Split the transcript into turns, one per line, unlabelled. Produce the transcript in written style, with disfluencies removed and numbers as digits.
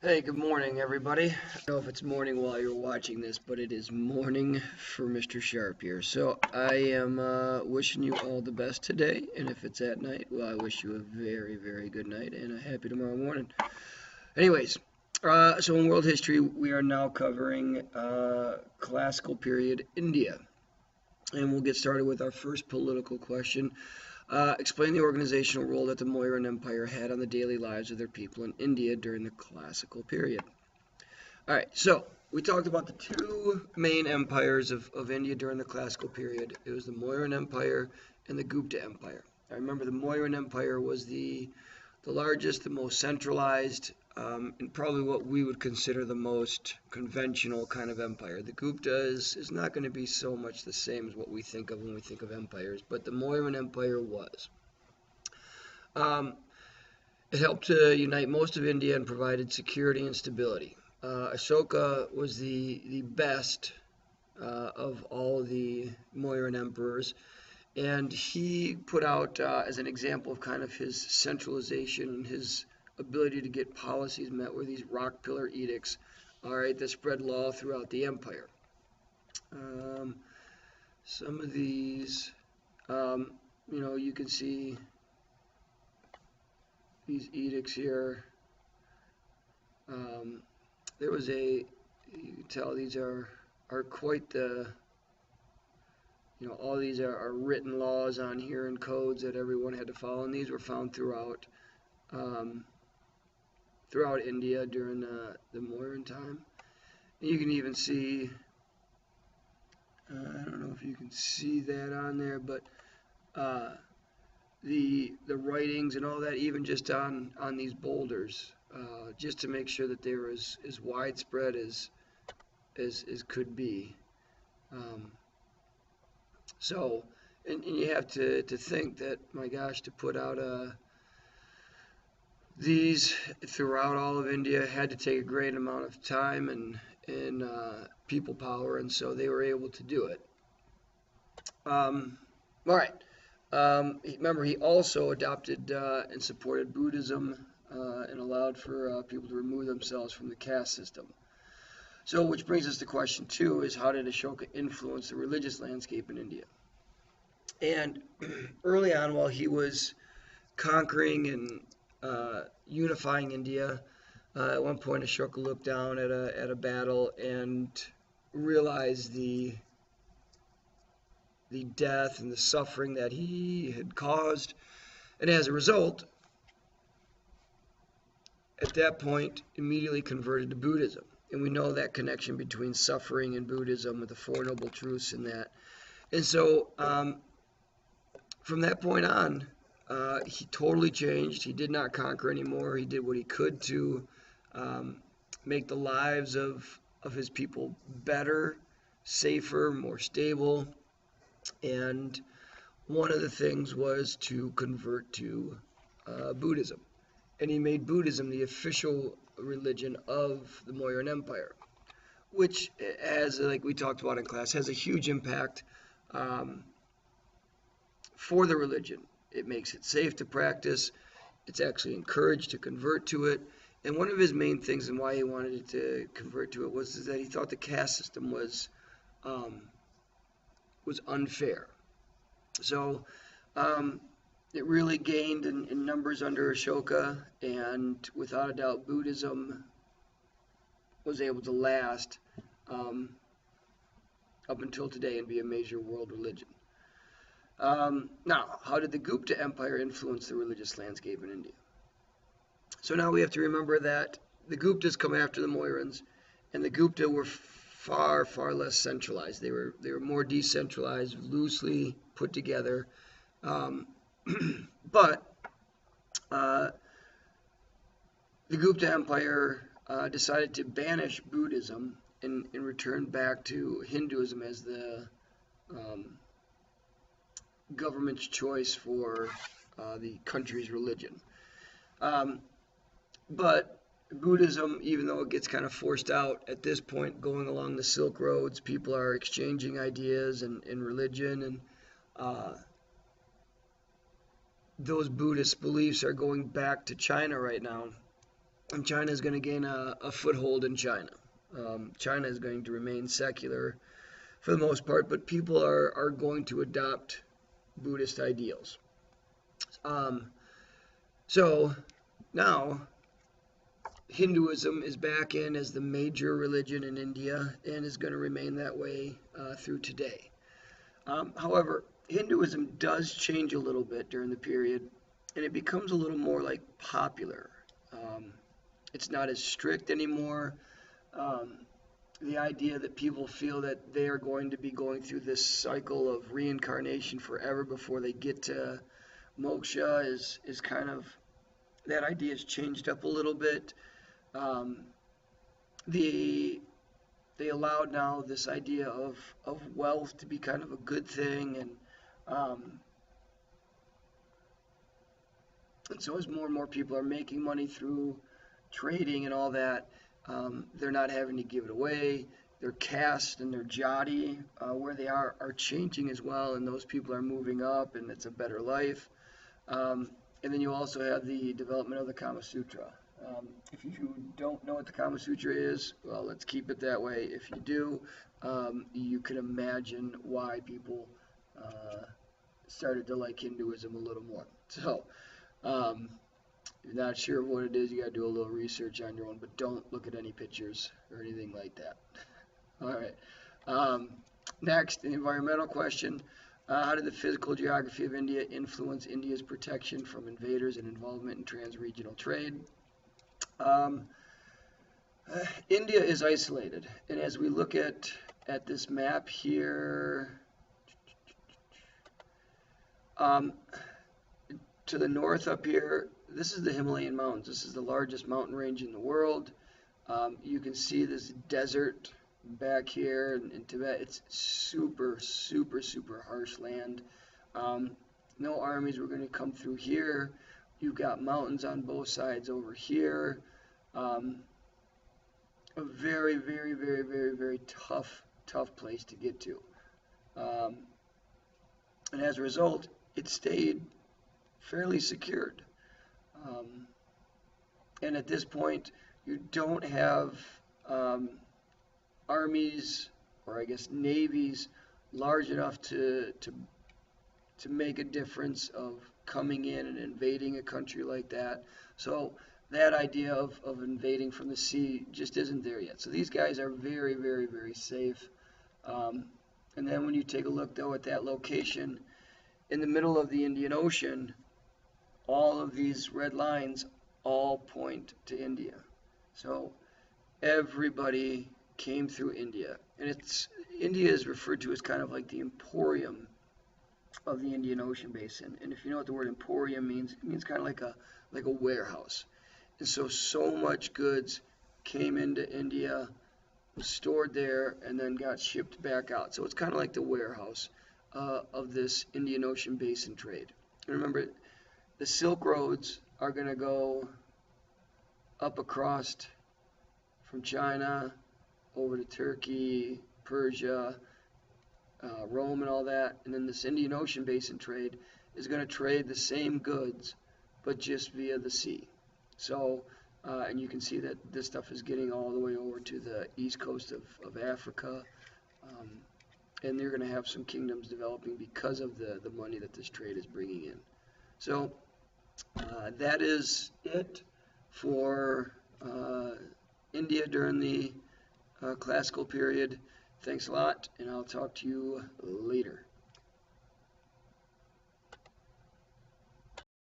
Hey, good morning, everybody. I don't know if it's morning while you're watching this, but it is morning for Mr. Sharpe here. So I am wishing you all the best today, and if it's at night, well, I wish you a very, very good night and a happy tomorrow morning. Anyways, so in world history, we are now covering classical period India, and we'll get started with our first political question. Explain the organizational role that the Mauryan Empire had on the daily lives of their people in India during the classical period. All right, so we talked about the two main empires of India during the classical period. It was the Mauryan Empire and the Gupta Empire. I remember the Mauryan Empire was the largest, the most centralized, and probably what we would consider the most conventional kind of empire. The Gupta is not going to be so much the same as what we think of when we think of empires, but the Mauryan Empire was. Um, it helped to unite most of India and provided security and stability. Ashoka was the best of all the Mauryan emperors, and he put out as an example of kind of his centralization and his ability to get policies met were these rock pillar edicts, all right, that spread law throughout the empire. Um, some of these, um, you can see these edicts here. Um, there was you can tell these are quite all these are written laws on here and codes that everyone had to follow, and these were found um, throughout India during the Mauryan time. And you can even see, I don't know if you can see that on there, but uh, the writings and all that, even just on these boulders, just to make sure that they were as widespread as could be. Um, so, and you have to think that, my gosh, to put out these throughout all of India had to take a great amount of time and people power, and so they were able to do it. All right. Remember, he also adopted and supported Buddhism and allowed for people to remove themselves from the caste system. So, which brings us to question two: is how did Ashoka influence the religious landscape in India? And early on, while he was conquering and unifying India, at one point, Ashoka looked down at a battle and realized the death and the suffering that he had caused, and as a result, at that point, immediately converted to Buddhism. And we know that connection between suffering and Buddhism with the Four Noble Truths in that. And so, from that point on, he totally changed. He did not conquer anymore. He did what he could to make the lives of his people better, safer, more stable. And one of the things was to convert to Buddhism. And he made Buddhism the official religion of the Mauryan Empire, which, as like we talked about in class, has a huge impact um, for the religion. It makes it safe to practice. It's actually encouraged to convert to it. And one of his main things and why he wanted to convert to it was that he thought the caste system um, was unfair. So um, it really gained in numbers under Ashoka, and without a doubt, Buddhism was able to last um, up until today and be a major world religion. Now, how did the Gupta Empire influence the religious landscape in India? So now we have to remember that the Guptas come after the Mauryans, and the Gupta were far, far less centralized. They were more decentralized, loosely put together. Um, but uh, the Gupta Empire decided to banish Buddhism and return back to Hinduism as the um, government's choice for the country's religion. Um, but Buddhism, even though it gets kind of forced out at this point, going along the Silk Roads, people are exchanging ideas and religion, and uh, those Buddhist beliefs are going back to China right now. and China is going to gain a foothold in China. China is going to remain secular for the most part, but people are going to adopt Buddhist ideals. Um, so now Hinduism is back in as the major religion in India and is going to remain that way through today. However, Hinduism does change a little bit during the period, and it becomes a little more like popular. Um, it's not as strict anymore. Um, the idea that people feel that they are going to be going through this cycle of reincarnation forever before they get to moksha is kind of, that idea has changed up a little bit. Um, the they allowed now this idea of wealth to be kind of a good thing, um, and so as more and more people are making money through trading and all that, they're not having to give it away. Their caste and their jati, where they are changing as well, and those people are moving up, and it's a better life. And then you also have the development of the Kama Sutra. If you don't know what the Kama Sutra is, well, let's keep it that way. If you do, you can imagine why people started to like Hinduism a little more. So, if you're not sure what it is, you got to do a little research on your own, but don't look at any pictures or anything like that. All right. Next, an environmental question. How did the physical geography of India influence India's protection from invaders and involvement in trans-regional trade? India is isolated, and as we look at this map here, to the north up here, this is the Himalayan mountains. This is the largest mountain range in the world. You can see this desert back here in Tibet. It's super, super, super harsh land. No armies were going to come through here. You've got mountains on both sides over here. A very, very, very, very, very tough place to get to. And as a result, it stayed fairly secured. And at this point, you don't have armies, or I guess navies, large enough to make a difference of coming in and invading a country like that. So that idea of invading from the sea just isn't there yet. So these guys are very, very, very safe. And then when you take a look, though, at that location, in the middle of the Indian Ocean, all of these red lines all point to India. So everybody came through India. And India is referred to as kind of like the emporium of the Indian Ocean basin. And if you know what the word emporium means, it means kind of like a warehouse. And so much goods came into India, was stored there, and then got shipped back out. So it's kind of like the warehouse of this Indian Ocean basin trade. And remember, the Silk Roads are going to go up across from China over to Turkey, Persia, Rome, and all that. And then this Indian Ocean basin trade is going to trade the same goods, but just via the sea. So, and you can see that this stuff is getting all the way over to the east coast of Africa. And they're going to have some kingdoms developing because of the money that this trade is bringing in. So that is it for India during the classical period. Thanks a lot, and I'll talk to you later.